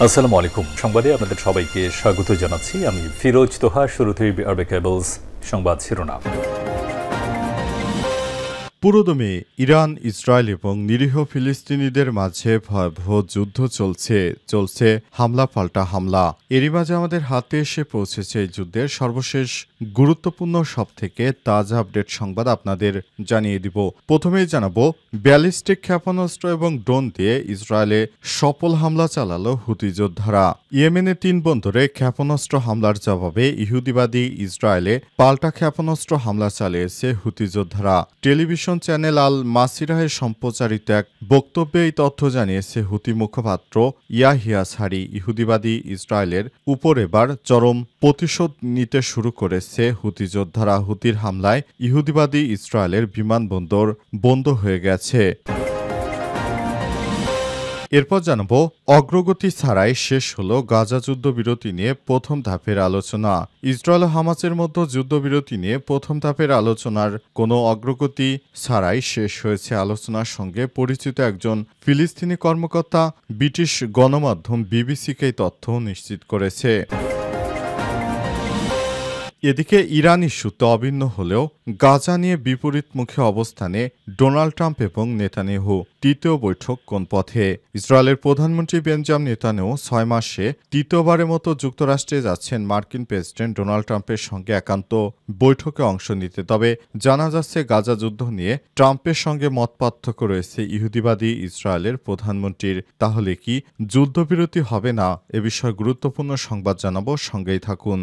আসসালামু আলাইকুম। সংবাদে আপনাদের সবাইকে স্বাগত জানাচ্ছি। আমি ফিরোজ তোহা। শুরুতেই আরবে কেবলস সংবাদ শিরোনাম। পুরোদমে ইরান, ইসরায়েল এবং নিরীহ ফিলিস্তিনিদের মাঝে ভয়াবহ যুদ্ধ চলছে হামলা পাল্টা হামলা। এরই মাঝে আমাদের হাতে এসে পৌঁছেছে এই যুদ্ধের সর্বশেষ গুরুত্বপূর্ণ সবথেকে তাজা আপডেট সংবাদ আপনাদের জানিয়ে দিব। প্রথমেই জানাবো, ব্যালিস্টিক ক্ষেপণাস্ত্র এবং ড্রোন দিয়ে ইসরায়েলে সফল হামলা চালালো হুতি যোদ্ধারা। ইয়েমেনে 3 বন্দরে ক্ষেপণাস্ত্র হামলার জবাবে ইহুদিবাদী ইসরায়েলে পাল্টা ক্ষেপণাস্ত্র হামলা চালিয়েছে হুতি যোদ্ধারা। টেলিভিশন চ্যানেল আল মাসিরাহে সম্প্রচারিত এক বক্তব্যে এই তথ্য জানিয়েছে হুতি মুখপাত্র ইয়াহিয়া সারি। ইহুদিবাদী ইসরায়েলের উপর এবার চরম প্রতিশোধ নিতে শুরু করেছে হুতি যোদ্ধারা। হুতির হামলায় ইহুদিবাদী ইসরায়েলের বিমানবন্দর বন্ধ হয়ে গেছে। এরপর জানাবো, অগ্রগতি ছাড়াই শেষ হলো গাজা যুদ্ধবিরতি নিয়ে প্রথম ধাপের আলোচনা। ইসরায়েল ও হামাসের মধ্যে যুদ্ধবিরতি নিয়ে প্রথম ধাপের আলোচনার কোনো অগ্রগতি ছাড়াই শেষ হয়েছে। আলোচনার সঙ্গে পরিচিত একজন ফিলিস্তিনি কর্মকর্তা ব্রিটিশ গণমাধ্যম বিবিসিকে এই তথ্য নিশ্চিত করেছে। এদিকে ইরান ইস্যুতে অভিন্ন হলেও গাজা নিয়ে বিপরীতমুখী অবস্থানে ডোনাল্ড ট্রাম্প এবং নেতানিয়াহু। তৃতীয় বৈঠক কোন পথে? ইসরায়েলের প্রধানমন্ত্রী বেঞ্জামিন নেতানিয়াহু 6 মাসে তৃতীয়বারের মতো যুক্তরাষ্ট্রে যাচ্ছেন মার্কিন প্রেসিডেন্ট ডোনাল্ড ট্রাম্পের সঙ্গে একান্ত বৈঠকে অংশ নিতে। তবে জানা যাচ্ছে, গাজা যুদ্ধ নিয়ে ট্রাম্পের সঙ্গে মতপার্থক্য রয়েছে ইহুদিবাদী ইসরায়েলের প্রধানমন্ত্রীর। তাহলে কি যুদ্ধবিরতি হবে না? এ বিষয়ে গুরুত্বপূর্ণ সংবাদ জানাবো, সঙ্গেই থাকুন।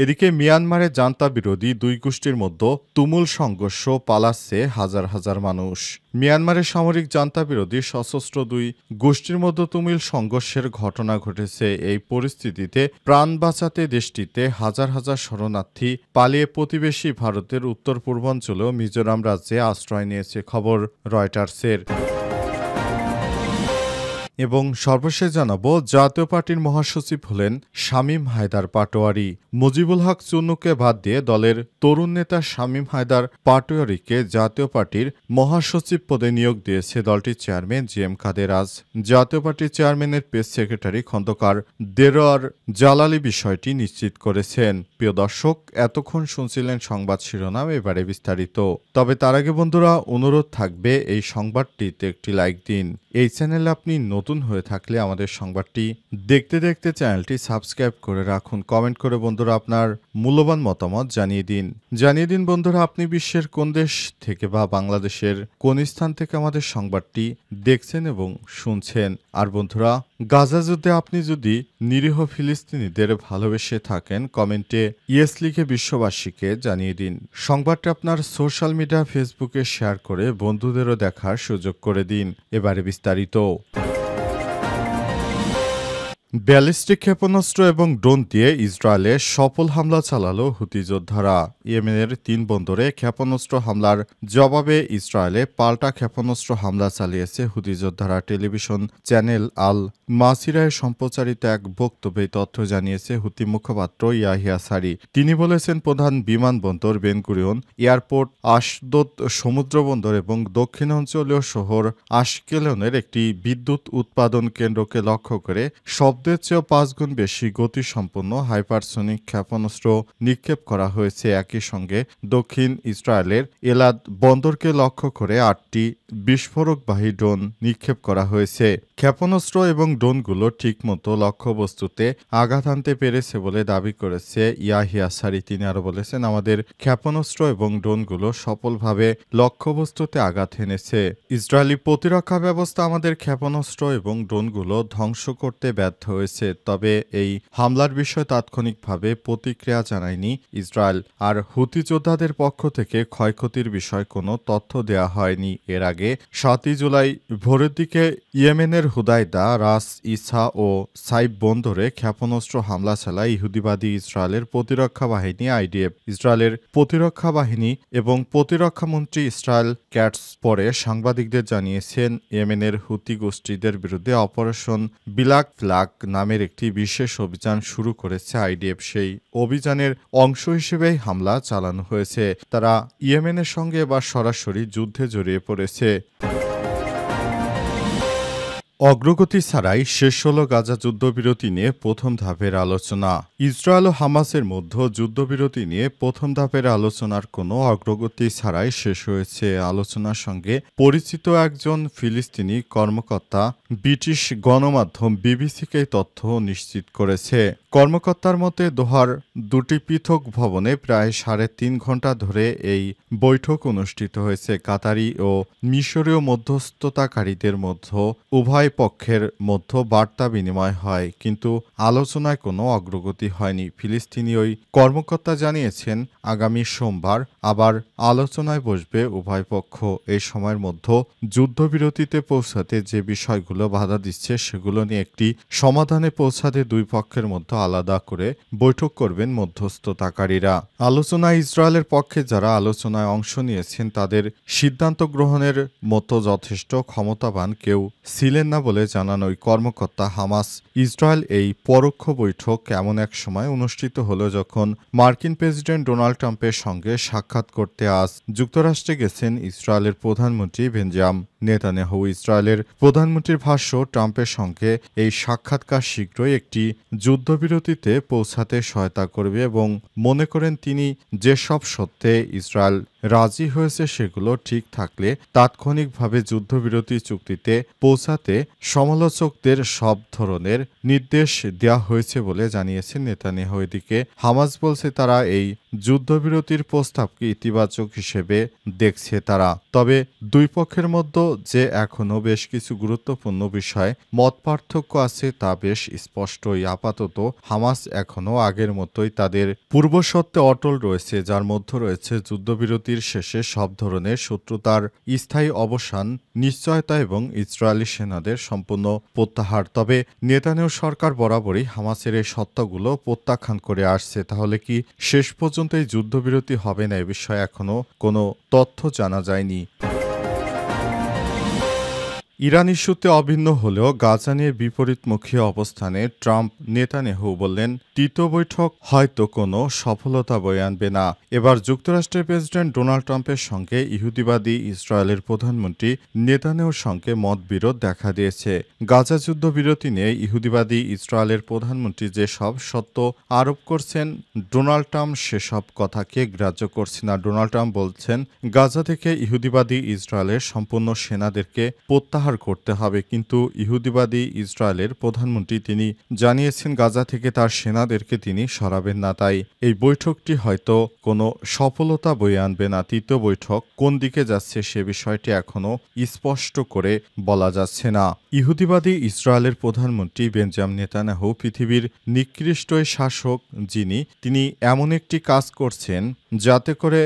এদিকে মিয়ানমারে জান্তা বিরোধী দুই গোষ্ঠীর মধ্যে তুমুল সংঘর্ষ, পালাচ্ছে হাজার হাজার মানুষ। মিয়ানমারের সামরিক জান্তা বিরোধী সশস্ত্র দুই গোষ্ঠীর মধ্যে তুমুল সংঘর্ষের ঘটনা ঘটেছে। এই পরিস্থিতিতে প্রাণ বাঁচাতে দেশটিতে হাজার হাজার শরণার্থী পালিয়ে প্রতিবেশী ভারতের উত্তর পূর্বাঞ্চলেও মিজোরাম রাজ্যে আশ্রয় নিয়েছে, খবর রয়টার্সের। এবং সর্বশেষ জানাবো, জাতীয় পার্টির মহাসচিব হলেন শামীম হায়দার পাটোয়ারি। মুজিবুল হক চুন্নুকে বাদ দিয়ে দলের তরুণ নেতা শামীম হায়দার পাটোয়ারিকে জাতীয় পার্টির মহাসচিব পদে নিয়োগ দিয়েছে দলটির চেয়ারম্যান জি.এম. কাদের। আজ জাতীয় পার্টির চেয়ারম্যানের প্রেস সেক্রেটারি খন্দকার দেরোয়ার জালালি বিষয়টি নিশ্চিত করেছেন। প্রিয় দর্শক, এতক্ষণ শুনছিলেন সংবাদ শিরোনাম, এবারে বিস্তারিত। তবে তার আগে বন্ধুরা, অনুরোধ থাকবে এই সংবাদটিতে একটি লাইক দিন। এই চ্যানেলে আপনি নতুন হয়ে থাকলে আমাদের সংবাদটি দেখতে দেখতে চ্যানেলটি সাবস্ক্রাইব করে রাখুন। কমেন্ট করে বন্ধুরা আপনার মূল্যবান মতামত জানিয়ে দিন বন্ধুরা, আপনি বিশ্বের কোন দেশ থেকে বা বাংলাদেশের কোন স্থান থেকে আমাদের সংবাদটি দেখছেন এবং শুনছেন। আর বন্ধুরা, গাজা যুদ্ধে আপনি যদি নিরীহ ফিলিস্তিনিদের ভালোবেসে থাকেন, কমেন্টে ইয়েস লিখে বিশ্ববাসীকে জানিয়ে দিন। সংবাদটি আপনার সোশ্যাল মিডিয়া ফেসবুকে শেয়ার করে বন্ধুদেরও দেখার সুযোগ করে দিন। এবারে বিস্তারিত। ব্যালিস্টিক ক্ষেপণাস্ত্র এবং ড্রোন দিয়ে ইসরায়েলে সফল হামলা চালালো হুতি যোদ্ধারা। ইয়েমেনের 3 বন্দরে ক্ষেপণাস্ত্র হামলার জবাবে ইসরায়েলে পাল্টা ক্ষেপণাস্ত্র হামলা চালিয়েছে হুতি যোদ্ধারা। টেলিভিশন চ্যানেল আল মাসিরায় সম্প্রচারিত এক বক্তব্যে তথ্য জানিয়েছে হুতি মুখপাত্র ইয়াহিয়া সারি। তিনি বলেছেন, প্রধান বিমানবন্দর বেন গুরিয়ন এয়ারপোর্ট, আশদোদ সমুদ্র বন্দর এবং দক্ষিণাঞ্চলীয় শহর আশকেলনের একটি বিদ্যুৎ উৎপাদন কেন্দ্রকে লক্ষ্য করে শব্দের চেয়েও 5 গুণ বেশি গতিসম্পন্ন হাইপারসনিক ক্ষেপণাস্ত্র নিক্ষেপ করা হয়েছে। একই সঙ্গে দক্ষিণ ইসরায়েলের এলাদ বন্দরকে লক্ষ্য করে 8টি বিস্ফোরকবাহী ড্রোন নিক্ষেপ করা হয়েছে। ক্ষেপণাস্ত্র এবং ড্রোনগুলো ঠিকমতো লক্ষ্যবস্তুতে আঘাত আনতে পেরেছে বলে দাবি করেছে ইয়াহিয়া সারি। তিনি আরও বলেছেন, আমাদের ক্ষেপণাস্ত্র এবং ড্রোনগুলো সফলভাবে লক্ষ্যবস্তুতে আঘাত এনেছে। ইসরায়েলি প্রতিরক্ষা ব্যবস্থা আমাদের ক্ষেপণাস্ত্র এবং ড্রোনগুলো ধ্বংস করতে ব্যর্থ হয়েছে। তবে এই হামলার বিষয়ে তাৎক্ষণিকভাবে প্রতিক্রিয়া জানায়নি ইসরায়েল। আর হুতি যোদ্ধাদের পক্ষ থেকে ক্ষয়ক্ষতির বিষয়ে কোনো তথ্য দেওয়া হয়নি। এর আগে 7 জুলাই ভোরের দিকে ইয়েমেনের হুদাইদা, রাস ইসা ও সাইব বন্দরে ক্ষেপণাস্ত্র হামলা চালায় ইহুদিবাদী ইসরায়েলের প্রতিরক্ষা বাহিনী আইডিএফ। ইসরায়েলের প্রতিরক্ষা বাহিনী এবং প্রতিরক্ষামন্ত্রী ইসরায়েল ক্যাটস পরে সাংবাদিকদের জানিয়েছেন, ইয়েমেনের হুতি গোষ্ঠীদের বিরুদ্ধে অপারেশন বিলাক ফ্লাগ নামের একটি বিশেষ অভিযান শুরু করেছে আইডিএফ। সেই অভিযানের অংশ হিসেবেই হামলা চালানো হয়েছে। তারা ইয়েমেনের সঙ্গে এবার সরাসরি যুদ্ধে জড়িয়ে পড়েছে। অগ্রগতি ছাড়াই শেষ হল গাজা যুদ্ধবিরতি নিয়ে প্রথম ধাপের আলোচনা। ইসরায়েল ও হামাসের মধ্যে যুদ্ধবিরতি নিয়ে প্রথম ধাপের আলোচনার কোনো অগ্রগতি ছাড়াই শেষ হয়েছে। আলোচনার সঙ্গে পরিচিত একজন ফিলিস্তিনি কর্মকর্তা ব্রিটিশ গণমাধ্যম বিবিসিকে তথ্য নিশ্চিত করেছে। কর্মকর্তার মতে দোহার দুটি পৃথক ভবনে প্রায় ৩.৫ ঘণ্টা ধরে এই বৈঠক অনুষ্ঠিত হয়েছে। কাতারি ও মিশরীয় মধ্যস্থতাকারীদের মধ্যে উভয় পক্ষের মধ্যে বার্তা বিনিময় হয়, কিন্তু আলোচনায় কোনো অগ্রগতি হয়নি। ফিলিস্তিনি ওই কর্মকর্তা জানিয়েছেন, আগামী সোমবার আবার আলোচনায় বসবে উভয় পক্ষ। এই সময়ের মধ্যে যুদ্ধবিরতিতে পৌঁছাতে যে বিষয়গুলো বাধা দিচ্ছে সেগুলো নিয়ে একটি সমাধানে পৌঁছাতে দুই পক্ষের মধ্যে আলাদা করে বৈঠক করবেন মধ্যস্থতাকারীরা। আলোচনায় ইসরায়েলের পক্ষে যারা আলোচনায় অংশ নিয়েছেন তাদের সিদ্ধান্ত গ্রহণের মতো যথেষ্ট ক্ষমতাবান কেউ ছিলেন না বলে জানান ওই কর্মকর্তা। হামাস ইসরায়েল এই পরোক্ষ বৈঠক এমন এক সময় অনুষ্ঠিত হলো যখন মার্কিন প্রেসিডেন্ট ডোনাল্ড ট্রাম্পের সঙ্গে সাক্ষাৎ করতে আজ যুক্তরাষ্ট্রে গেছেন ইসরায়েলের প্রধানমন্ত্রী বেঞ্জামিন নেতানিয়াহু। ইসরায়েলের প্রধানমন্ত্রীর ভাষ্য, ট্রাম্পের সঙ্গে এই সাক্ষাৎকার শীঘ্রই একটি যুদ্ধবিরতিতে পৌঁছাতে সহায়তা করবে এবং মনে করেন তিনি যেসব সত্যে ইসরায়েল রাজি হয়েছে সেগুলো ঠিক থাকলে তাৎক্ষণিকভাবে যুদ্ধবিরতি চুক্তিতে পৌঁছাতে সমালোচকদের সব ধরনের নির্দেশ দেওয়া হয়েছে বলে জানিয়েছেন নেতানিয়াহু। এদিকে হামাস বলছে তারা এই যুদ্ধবিরতির প্রস্তাবকে ইতিবাচক হিসেবে দেখছে তারা। তবে দুই পক্ষের মধ্যে যে এখনও বেশ কিছু গুরুত্বপূর্ণ বিষয় মতপার্থক্য আছে তা বেশ স্পষ্টই। আপাতত হামাস এখনও আগের মতোই তাদের পূর্বশর্তে অটল রয়েছে, যার মধ্যে রয়েছে যুদ্ধবিরতির শেষে সব ধরনের শত্রুতার স্থায়ী অবসান নিশ্চয়তা এবং ইসরায়েলি সেনাদের সম্পূর্ণ প্রত্যাহার। তবে নেতানিয়াহু সরকার বরাবরই হামাসের এই সত্যগুলো প্রত্যাখ্যান করে আসছে। তাহলে কি শেষ পর্যন্ত এই যুদ্ধবিরতি হবে না, এ বিষয়ে এখনও কোনো তথ্য জানা যায়নি। ইরান ইস্যুতে অভিন্ন হলেও গাজা নিয়ে বিপরীতমুখী অবস্থানে ট্রাম্প। নেতানিয়াহু বললেন, তৃতীয় বৈঠক হয়তো কোনো সফলতা বয়ে আনবে না। এবার যুক্তরাষ্ট্রের প্রেসিডেন্ট ডোনাল্ড ট্রাম্পের সঙ্গে ইহুদিবাদী ইসরায়েলের প্রধানমন্ত্রী নেতানিয়াহুর সঙ্গে মতবিরোধ দেখা দিয়েছে। গাজা যুদ্ধবিরতি নিয়ে ইহুদিবাদী ইসরায়েলের প্রধানমন্ত্রী যেসব শর্ত আরোপ করছেন, ডোনাল্ড ট্রাম্প সেসব কথাকে গ্রাহ্য করছে না। ডোনাল্ড ট্রাম্প বলছেন, গাজা থেকে ইহুদিবাদী ইসরায়েলের সম্পূর্ণ সেনাদেরকে প্রত্যাহার করতে হবে, কিন্তু ইহুদিবাদী ইসরায়েলের প্রধানমন্ত্রী তিনি জানিয়েছেন গাজা থেকে তার সেনাদেরকে তিনি সরাবেন না। তাই এই বৈঠকটি হয়তো কোনো সফলতা বয়ে আনবে না। তৃতীয় বৈঠক কোন দিকে যাচ্ছে সে বিষয়টি এখনও স্পষ্ট করে বলা যাচ্ছে না। ইহুদিবাদী ইসরায়েলের প্রধানমন্ত্রী বেঞ্জামিন নেতানিয়াহু পৃথিবীর নিকৃষ্ট শাসক যিনি, তিনি এমন একটি কাজ করছেন যাতে করে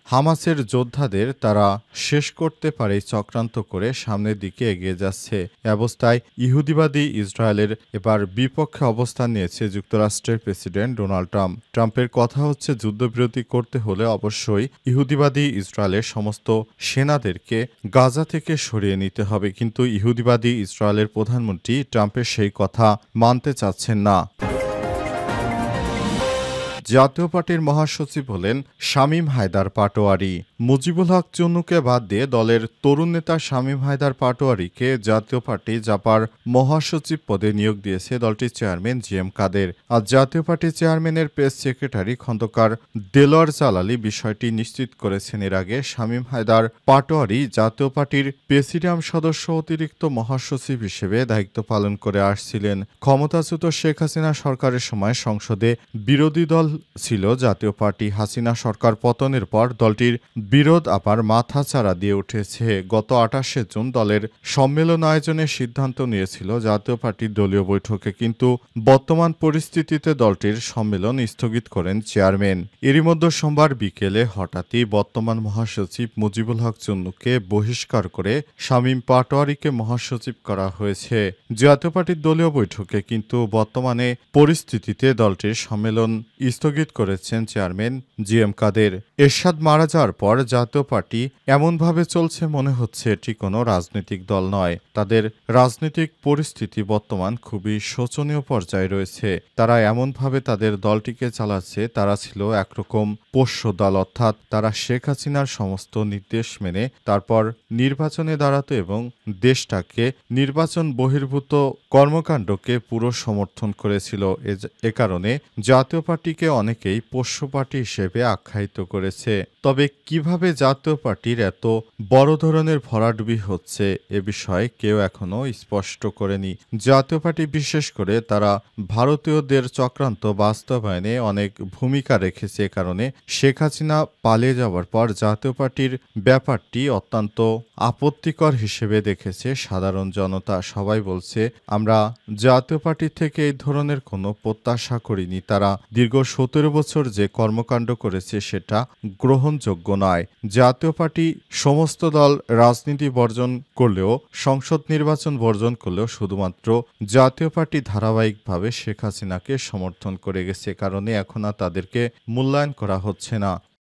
হামাসের যোদ্ধাদের তারা শেষ করতে পারে চক্রান্ত করে সামনের দিকে এগিয়ে যাচ্ছে। অবস্থায় ইহুদিবাদী ইসরায়েলের এবার বিপক্ষে অবস্থান নিয়েছে যুক্তরাষ্ট্রের প্রেসিডেন্ট ডোনাল্ড ট্রাম্প। ট্রাম্পের কথা হচ্ছে, যুদ্ধবিরতি করতে হলে অবশ্যই ইহুদিবাদী ইসরায়েলের সমস্ত সেনাদেরকে গাজা থেকে সরিয়ে নিতে হবে, কিন্তু ইহুদিবাদী ইসরায়েলের প্রধানমন্ত্রী ট্রাম্পের সেই কথা মানতে চাচ্ছেন না। জাতীয় পার্টির মহাসচিব হলেন শামীম হায়দার পাটোয়ারী। মুজিবুল হক চুন্নুকে বাদ দিয়ে দলের তরুণ নেতা শামীম হায়দার পাটোয়ারীকে জাতীয় পার্টি জাপার মহাসচিব পদে নিয়োগ দিয়েছে দলটির চেয়ারম্যান জিএম কাদের। আজ জাতীয় পার্টির চেয়ারম্যানের প্রেস সেক্রেটারি খন্দকার দেলোয়ার জালালী বিষয়টি নিশ্চিত করেছেন। এর আগে শামীম হায়দার পাটোয়ারী জাতীয় পার্টির প্রেসিডিয়াম সদস্য অতিরিক্ত মহাসচিব হিসেবে দায়িত্ব পালন করে আসছিলেন। ক্ষমতাচ্যুত শেখ হাসিনা সরকারের সময় সংসদে বিরোধী দল ছিল জাতীয় পার্টি। হাসিনা সরকার পতনের পর দলটির বিরোধ আবার মাথাচাড়া দিয়ে উঠেছে। গত ২৮শে জুন দলের সম্মেলন আয়োজনের সিদ্ধান্ত নিয়েছিল জাতীয় পার্টির দলীয় বৈঠকে, কিন্তু বর্তমান পরিস্থিতিতে দলটির সম্মেলন স্থগিত করেন চেয়ারম্যান। এরই মধ্যে সোমবার বিকেলে হঠাৎই বর্তমান মহাসচিব মুজিবুল হক চুন্নুকে বহিষ্কার করে শামীম পাটোয়ারীকে মহাসচিব করা হয়েছে জাতীয় পার্টির দলীয় বৈঠকে, কিন্তু বর্তমানে পরিস্থিতিতে দলটির সম্মেলন স্থগিত করেছেন চেয়ারম্যান জিএম কাদের। এরশাদ মারা যাওয়ার পর জাতীয় পার্টি এমনভাবে চলছে মনে হচ্ছে এটি কোনো রাজনৈতিক দল নয়। তাদের রাজনৈতিক পরিস্থিতি বর্তমান খুবই শোচনীয় পর্যায়ে রয়েছে। তারা এমনভাবে তাদের দলটিকে চালাচ্ছে, তারা ছিল একরকম পোষ্য দল, অর্থাৎ তারা শেখ হাসিনার সমস্ত নির্দেশ মেনে তারপর নির্বাচনে দাঁড়াতো এবং দেশটাকে নির্বাচন বহির্ভূত কর্মকাণ্ডকে পুরো সমর্থন করেছিল। এ কারণে জাতীয় পার্টিকে অনেকেই পোষ্য পার্টি হিসেবে আখ্যায়িত করেছে। তবে কিভাবে জাতীয় পার্টির এত বড় ধরনের ভরাডুবি হচ্ছে এ বিষয়ে কেউ এখনো স্পষ্ট করেনি। জাতীয় পার্টি বিশেষ করে তারা ভারতীয়দের চক্রান্ত বাস্তবায়নে অনেক ভূমিকা রেখেছে। কারণে শেখ হাসিনা পালিয়ে যাওয়ার পর জাতীয় পার্টির ব্যাপারটি অত্যন্ত আপত্তিকর হিসেবে দেখেছে সাধারণ জনতা। সবাই বলছে আমরা জাতীয় পার্টি থেকে এই ধরনের কোনো প্রত্যাশা করিনি। তারা দীর্ঘ 17 বছর যে কর্মকাণ্ড করেছে সেটা গ্রহণযোগ্য নয়। জাতীয় পার্টি সমস্ত দল রাজনীতি বর্জন করলেও, সংসদ নির্বাচন বর্জন করলেও শুধুমাত্র জাতীয় পার্টি ধারাবাহিকভাবে শেখ হাসিনাকে সমর্থন করে গেছে। কারণে এখন আর তাদেরকে মূল্যায়ন করা হচ্ছে না।